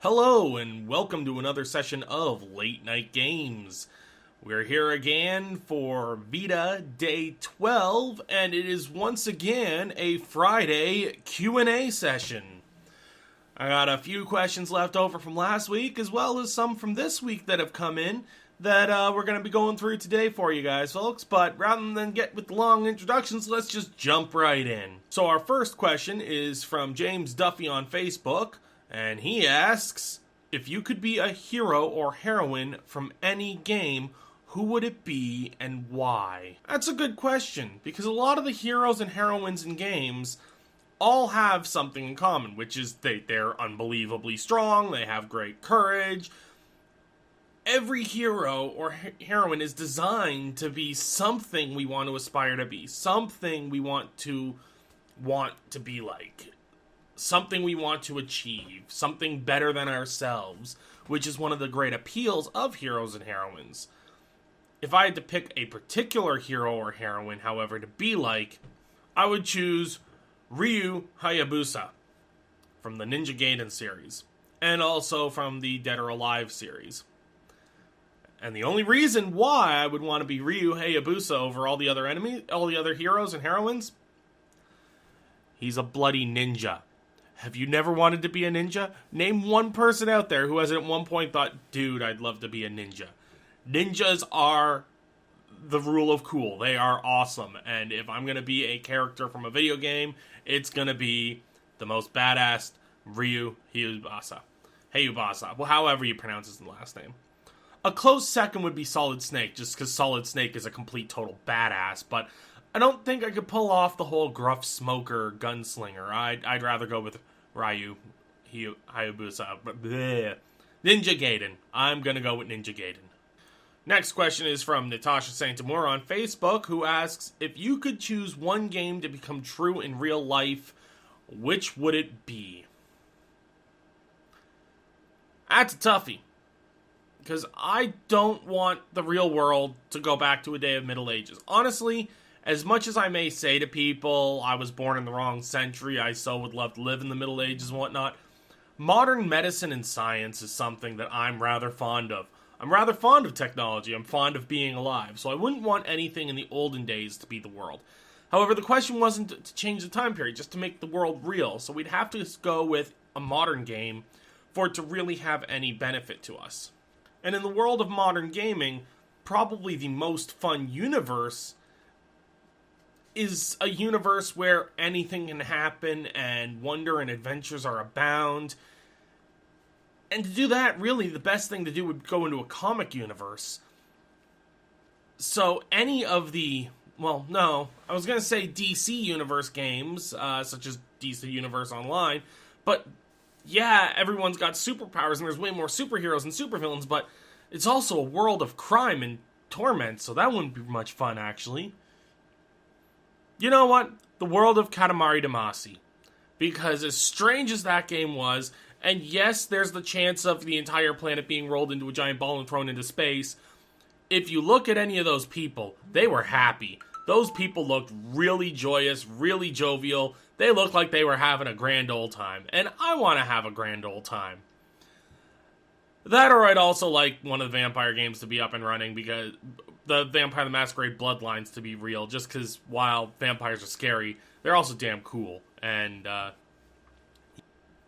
Hello and welcome to another session of Late Night Games. We're here again for VEDA Day 12, and it is once again a Friday Q&A session. I got a few questions left over from last week, as well as some from this week that have come in that we're going to be going through today for you guys, folks. But rather than get with long introductions, let's just jump right in. So our first question is from James Duffy on Facebook. And he asks, if you could be a hero or heroine from any game, who would it be and why? That's a good question, because a lot of the heroes and heroines in games all have something in common, which is they're unbelievably strong, they have great courage. Every hero or heroine is designed to be something we want to aspire to be, something we want to be like. Something we want to achieve, something better than ourselves, which is one of the great appeals of heroes and heroines. If I had to pick a particular hero or heroine, however, to be like, I would choose Ryu Hayabusa from the Ninja Gaiden series, and also from the Dead or Alive series. And the only reason why I would want to be Ryu Hayabusa over all the other heroes and heroines, he's a bloody ninja. Have you never wanted to be a ninja? Name one person out there who has at one point thought, dude, I'd love to be a ninja. Ninjas are the rule of cool. They are awesome. And if I'm going to be a character from a video game, it's going to be the most badass Ryu Hayabusa. Well, however you pronounce his last name. A close second would be Solid Snake, just because Solid Snake is a complete total badass, but I don't think I could pull off the whole gruff smoker gunslinger. I'd rather go with Ryu Hayabusa. Ninja Gaiden. I'm going to go with Ninja Gaiden. Next question is from Natasha Santamora on Facebook, who asks, if you could choose one game to become true in real life, which would it be? That's a toughie. Because I don't want the real world to go back to a day of Middle Ages. Honestly, as much as I may say to people, I was born in the wrong century, I so would love to live in the Middle Ages and whatnot, modern medicine and science is something that I'm rather fond of. I'm rather fond of technology, I'm fond of being alive, so I wouldn't want anything in the olden days to be the world. However, the question wasn't to change the time period, just to make the world real, so we'd have to go with a modern game for it to really have any benefit to us. And in the world of modern gaming, probably the most fun universe is a universe where anything can happen and wonder and adventures are abound. And to do that, really, the best thing to do would go into a comic universe. So any of the, well, no, I was going to say DC Universe games, such as DC Universe Online, but yeah, everyone's got superpowers and there's way more superheroes and supervillains, but it's also a world of crime and torment, so that wouldn't be much fun, actually. You know what? The world of Katamari Damacy. Because as strange as that game was, and yes, there's the chance of the entire planet being rolled into a giant ball and thrown into space, if you look at any of those people, they were happy. Those people looked really joyous, really jovial. They looked like they were having a grand old time. And I want to have a grand old time. That, or I'd also like one of the vampire games to be up and running, because the Vampire the Masquerade Bloodlines to be real, just because while vampires are scary, they're also damn cool. And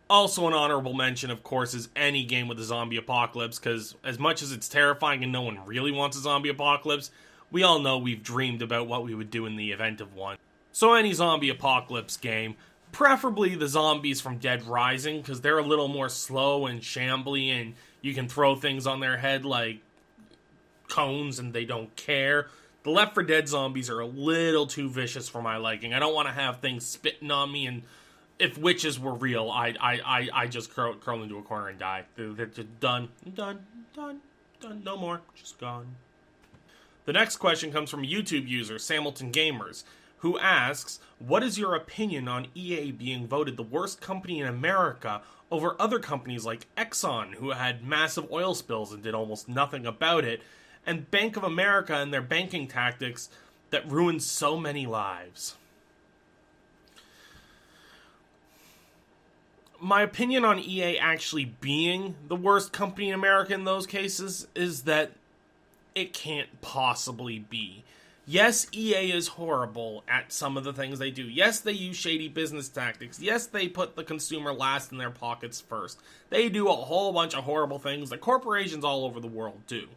also an honorable mention, of course, is any game with a zombie apocalypse, because as much as it's terrifying and no one really wants a zombie apocalypse, we all know we've dreamed about what we would do in the event of one. So any zombie apocalypse game, preferably the zombies from Dead Rising, because they're a little more slow and shambly, and you can throw things on their head like cones and they don't care. The Left 4 Dead zombies are a little too vicious for my liking. I don't want to have things spitting on me, and if witches were real, I just curl into a corner and die. They're just done, no more, just gone. The next question comes from YouTube user Samilton Gamers, who asks, what is your opinion on EA being voted the worst company in America over other companies like Exxon, who had massive oil spills and did almost nothing about it, and Bank of America and their banking tactics that ruined so many lives? my opinion on EA actually being the worst company in America in those cases is that it can't possibly be. Yes, EA is horrible at some of the things they do. Yes, they use shady business tactics. Yes, they put the consumer last in their pockets first. They do a whole bunch of horrible things that corporations all over the world do.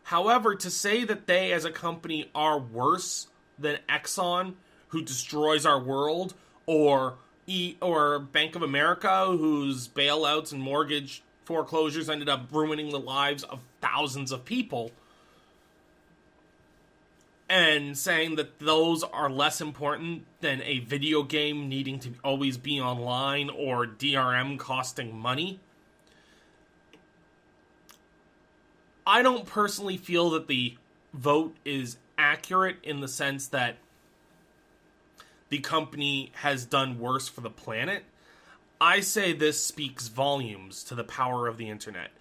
However, to say that they as a company are worse than Exxon, who destroys our world, or Bank of America, whose bailouts and mortgage foreclosures ended up ruining the lives of thousands of people, and saying that those are less important than a video game needing to always be online or DRM costing money. I don't personally feel that the vote is accurate in the sense that the company has done worse for the planet. I say this speaks volumes to the power of the internet,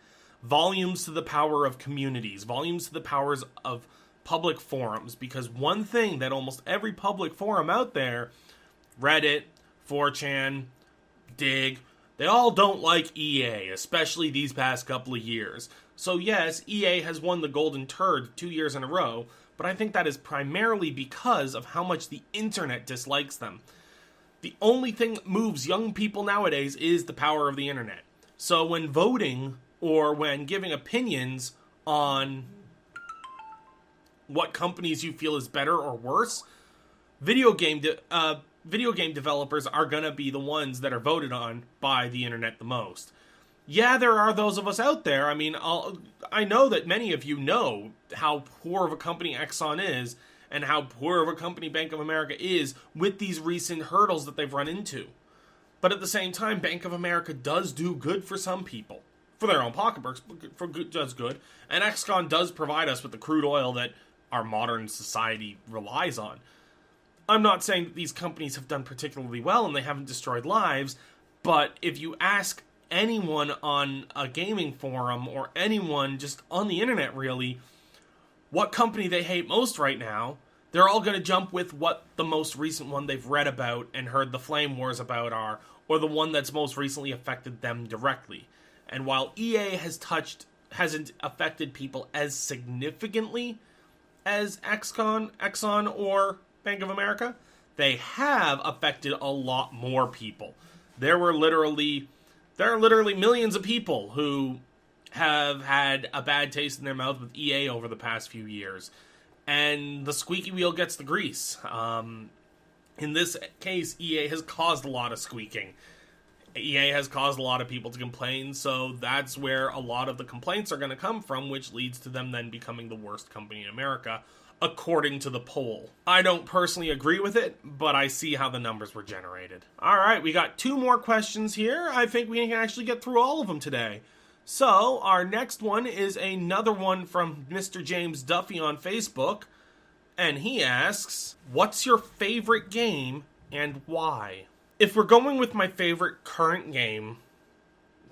volumes to the power of communities, volumes to the powers of public forums, because one thing that almost every public forum out there, Reddit, 4chan, Dig, they all don't like EA, especially these past couple of years. So yes, EA has won the Golden Turd 2 years in a row, but I think that is primarily because of how much the internet dislikes them. The only thing that moves young people nowadays is the power of the internet. So when voting or when giving opinions on what companies you feel is better or worse, video game developers are going to be the ones that are voted on by the internet the most. Yeah, there are those of us out there. I mean, I know that many of you know how poor of a company Exxon is and how poor of a company Bank of America is with these recent hurdles that they've run into. But at the same time, Bank of America does do good for some people. For their own pocketbooks, does good. And Exxon does provide us with the crude oil that our modern society relies on. I'm not saying that these companies have done particularly well and they haven't destroyed lives, but if you ask anyone on a gaming forum or anyone just on the internet really what company they hate most right now, they're all going to jump with what the most recent one they've read about and heard the flame wars about are, or the one that's most recently affected them directly. And while EA hasn't affected people as significantly as Exxon or Bank of America, they have affected a lot more people. There are literally millions of people who have had a bad taste in their mouth with EA over the past few years. And the squeaky wheel gets the grease. In this case, EA has caused a lot of squeaking. EA has caused a lot of people to complain, so that's where a lot of the complaints are going to come from, which leads to them then becoming the worst company in America, according to the poll. I don't personally agree with it, but I see how the numbers were generated. Alright, we got 2 more questions here. I think we can actually get through all of them today. So, our next one is another one from Mr. James Duffy on Facebook, and he asks, what's your favorite game and why? If we're going with my favorite current game,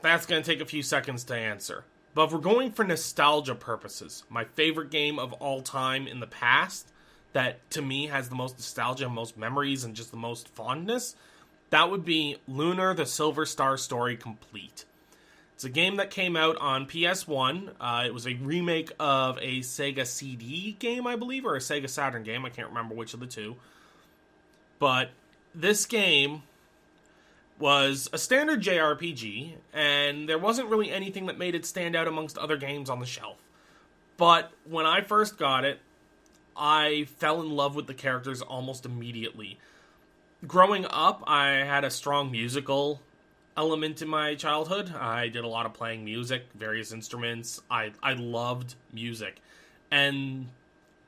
that's going to take a few seconds to answer. But if we're going for nostalgia purposes, my favorite game of all time in the past, that to me has the most nostalgia, most memories, and just the most fondness, that would be Lunar: The Silver Star Story Complete. It's a game that came out on PS1. It was a remake of a Sega CD game, I believe, or a Sega Saturn game. I can't remember which of the two. But this game was a standard JRPG, and there wasn't really anything that made it stand out amongst other games on the shelf. But when I first got it, I fell in love with the characters almost immediately. Growing up, I had a strong musical element in my childhood. I did a lot of playing music, various instruments. I loved music. And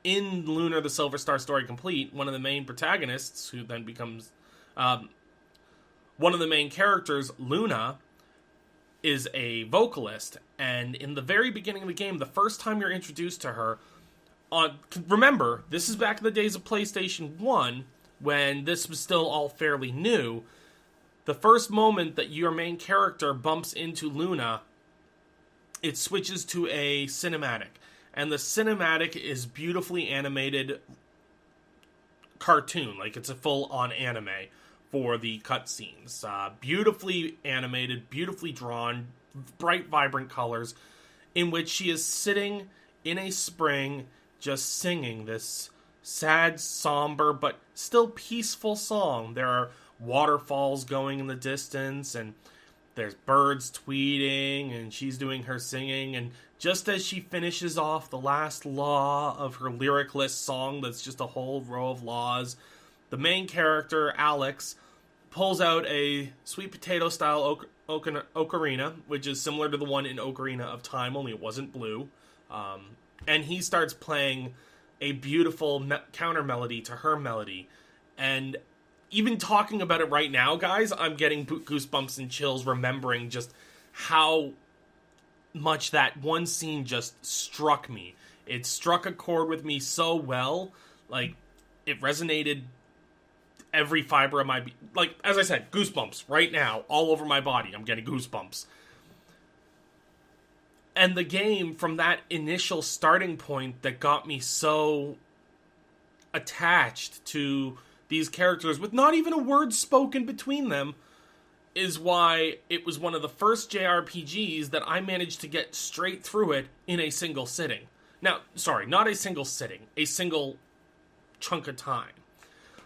in Lunar: The Silver Star Story Complete, one of the main protagonists, who then becomes one of the main characters, Luna, is a vocalist. And in the very beginning of the game, the first time you're introduced to her, remember, this is back in the days of PlayStation 1, when this was still all fairly new. The first moment that your main character bumps into Luna, it switches to a cinematic. And the cinematic is beautifully animated cartoon, like it's a full-on anime. for the cutscenes. Beautifully animated, beautifully drawn, bright, vibrant colors, in which she is sitting in a spring just singing this sad, somber, but still peaceful song. There are waterfalls going in the distance, and there's birds tweeting, and she's doing her singing, and just as she finishes off the last law of her lyricless song that's just a whole row of laws, the main character, Alex, pulls out a sweet potato-style ocarina, which is similar to the one in Ocarina of Time, only it wasn't blue, and he starts playing a beautiful counter melody to her melody, and even talking about it right now, guys, I'm getting goosebumps and chills remembering just how much that one scene just struck me. It struck a chord with me so well, like, it resonated every fiber of my... Like, as I said, goosebumps right now, all over my body. I'm getting goosebumps. And the game, from that initial starting point that got me so attached to these characters with not even a word spoken between them, is why it was one of the first JRPGs that I managed to get straight through it in a single sitting. Now, sorry, not a single sitting, a single chunk of time.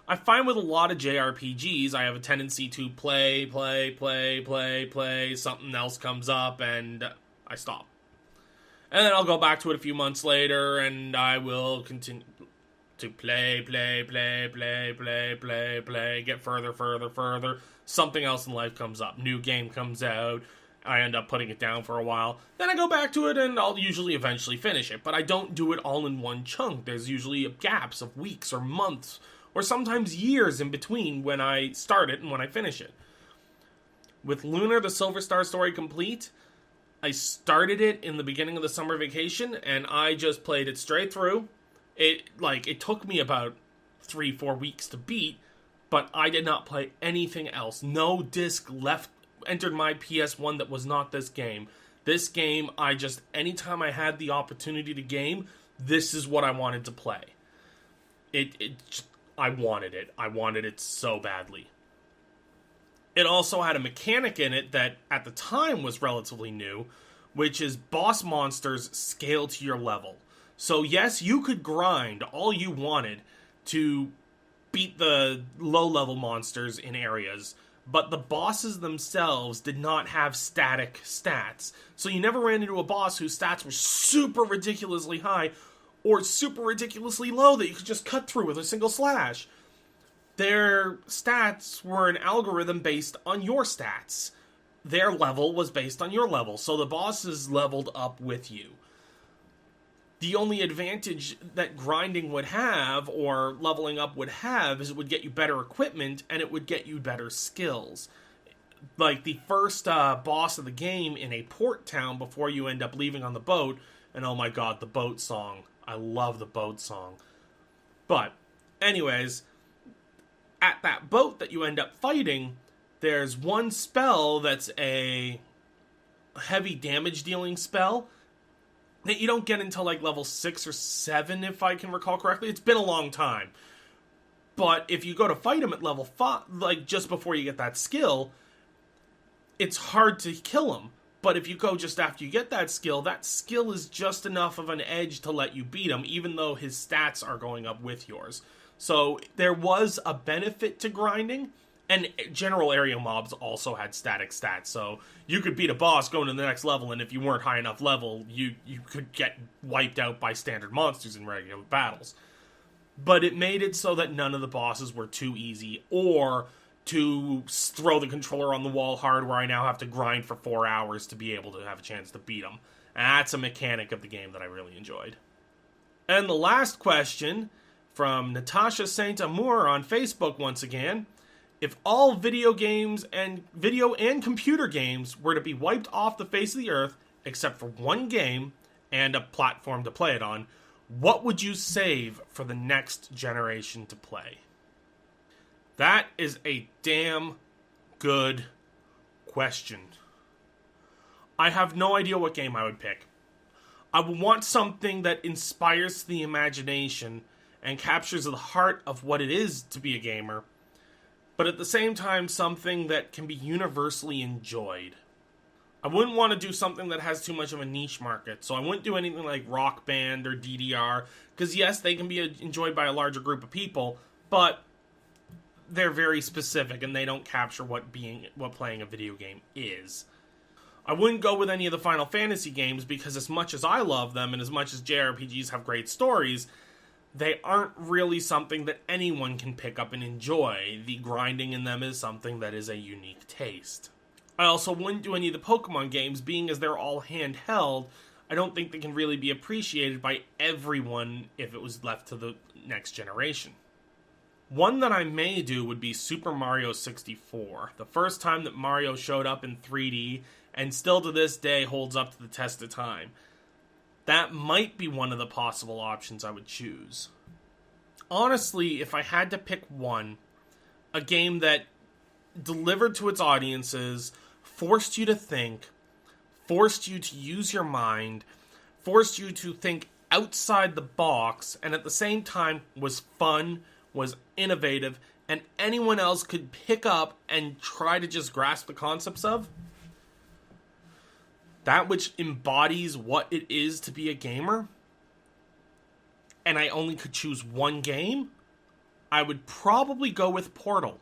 I find with a lot of JRPGs, I have a tendency to play, something else comes up, and I stop. And then I'll go back to it a few months later, and I will continue to play, get further. Something else in life comes up. New game comes out. I end up putting it down for a while. Then I go back to it, and I'll usually eventually finish it. But I don't do it all in one chunk. There's usually gaps of weeks or months, or sometimes years in between when I start it and when I finish it. With Lunar, the Silver Star story complete, I started it in the beginning of the summer vacation, and I just played it straight through. It took me about 3-4 weeks to beat, but I did not play anything else. No disc entered my PS1 that was not this game. This game, anytime I had the opportunity to game, this is what I wanted to play. I wanted it. I wanted it so badly. It also had a mechanic in it that at the time was relatively new, which is boss monsters scale to your level. So yes, you could grind all you wanted to beat the low-level monsters in areas, but the bosses themselves did not have static stats. So you never ran into a boss whose stats were super ridiculously high or super ridiculously low that you could just cut through with a single slash. Their stats were an algorithm based on your stats. Their level was based on your level, so the bosses leveled up with you. The only advantage that grinding would have, or leveling up would have, is it would get you better equipment, and it would get you better skills. Like the first boss of the game in a port town before you end up leaving on the boat, and oh my god, the boat song. I love the boat song. But, anyways, at that boat that you end up fighting, there's one spell that's a heavy damage dealing spell that you don't get until like level 6 or 7, if I can recall correctly. It's been a long time. But if you go to fight him at level 5, like just before you get that skill, it's hard to kill him. But if you go just after you get that skill is just enough of an edge to let you beat him, even though his stats are going up with yours. So there was a benefit to grinding, and general area mobs also had static stats. So you could beat a boss going to the next level, and if you weren't high enough level, you could get wiped out by standard monsters in regular battles. But it made it so that none of the bosses were too easy, or to throw the controller on the wall hard where I now have to grind for 4 hours to be able to have a chance to beat them. And that's a mechanic of the game that I really enjoyed. And the last question from Natasha Saint Amour on Facebook once again. If all video and computer games were to be wiped off the face of the earth, except for one game and a platform to play it on, what would you save for the next generation to play? That is a damn good question. I have no idea what game I would pick. I would want something that inspires the imagination and captures the heart of what it is to be a gamer, but at the same time something that can be universally enjoyed. I wouldn't want to do something that has too much of a niche market, so I wouldn't do anything like Rock Band or DDR, because yes, they can be enjoyed by a larger group of people, but they're very specific and they don't capture what playing a video game is. I wouldn't go with any of the Final Fantasy games because as much as I love them and as much as JRPGs have great stories, they aren't really something that anyone can pick up and enjoy. The grinding in them is something that is a unique taste. I also wouldn't do any of the Pokemon games, being as they're all handheld. I don't think they can really be appreciated by everyone if it was left to the next generation. One that I may do would be Super Mario 64. The first time that Mario showed up in 3D, and still to this day holds up to the test of time. That might be one of the possible options I would choose. Honestly, if I had to pick one, a game that delivered to its audiences, forced you to think, forced you to use your mind, forced you to think outside the box, and at the same time was fun, was innovative, and anyone else could pick up and try to just grasp the concepts of, that which embodies what it is to be a gamer, and I only could choose one game, I would probably go with Portal.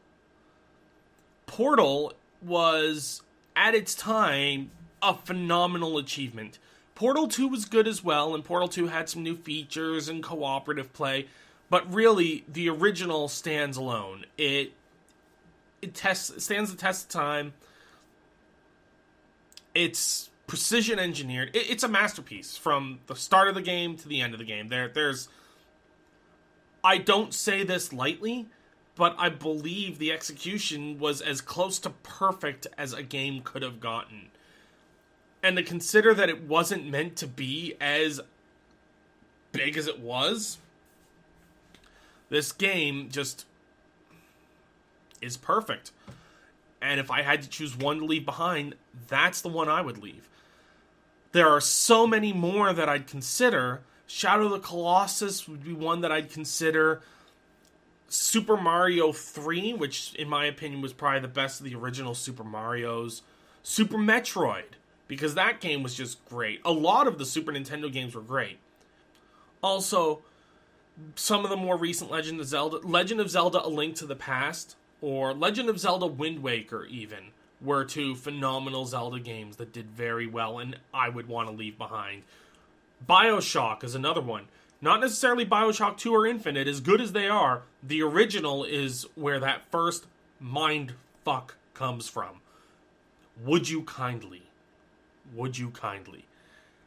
Portal was, at its time, a phenomenal achievement. Portal 2 was good as well, and Portal 2 had some new features and cooperative play, but really, the original stands alone. It stands the test of time. It's precision engineered. It's a masterpiece from the start of the game to the end of the game. There's I don't say this lightly, but I believe the execution was as close to perfect as a game could have gotten. And to consider that it wasn't meant to be as big as it was, this game just is perfect. And if I had to choose one to leave behind, that's the one I would leave. There are so many more that I'd consider. Shadow of the Colossus would be one that I'd consider. Super Mario 3, which in my opinion was probably the best of the original Super Marios. Super Metroid, because that game was just great. A lot of the Super Nintendo games were great. Also, some of the more recent Legend of Zelda A Link to the Past, or Legend of Zelda Wind Waker even, were two phenomenal Zelda games that did very well and I would want to leave behind. BioShock is another one. Not necessarily BioShock 2 or Infinite, as good as they are, the original is where that first mind fuck comes from. Would you kindly? Would you kindly?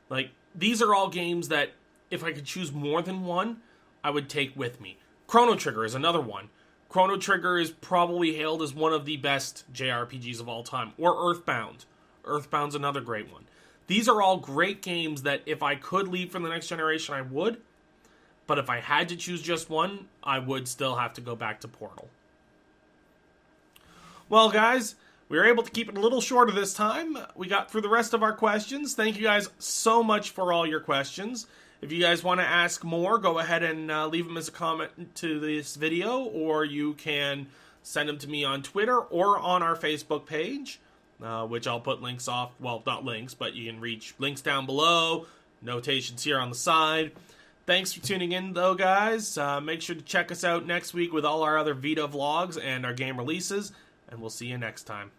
Like, these are all games that, if I could choose more than one, I would take with me. Chrono Trigger is another one. Chrono Trigger is probably hailed as one of the best JRPGs of all time. Or Earthbound. Earthbound's another great one. These are all great games that if I could leave for the next generation, I would. But if I had to choose just one, I would still have to go back to Portal. Well, guys, we were able to keep it a little shorter this time. We got through the rest of our questions. Thank you guys so much for all your questions. If you guys want to ask more, go ahead and leave them as a comment to this video, or you can send them to me on Twitter or on our Facebook page, which I'll put links off. Well, not links, but you can reach links down below, notations here on the side. Thanks for tuning in, though, guys. Make sure to check us out next week with all our other VEDA vlogs and our game releases, and we'll see you next time.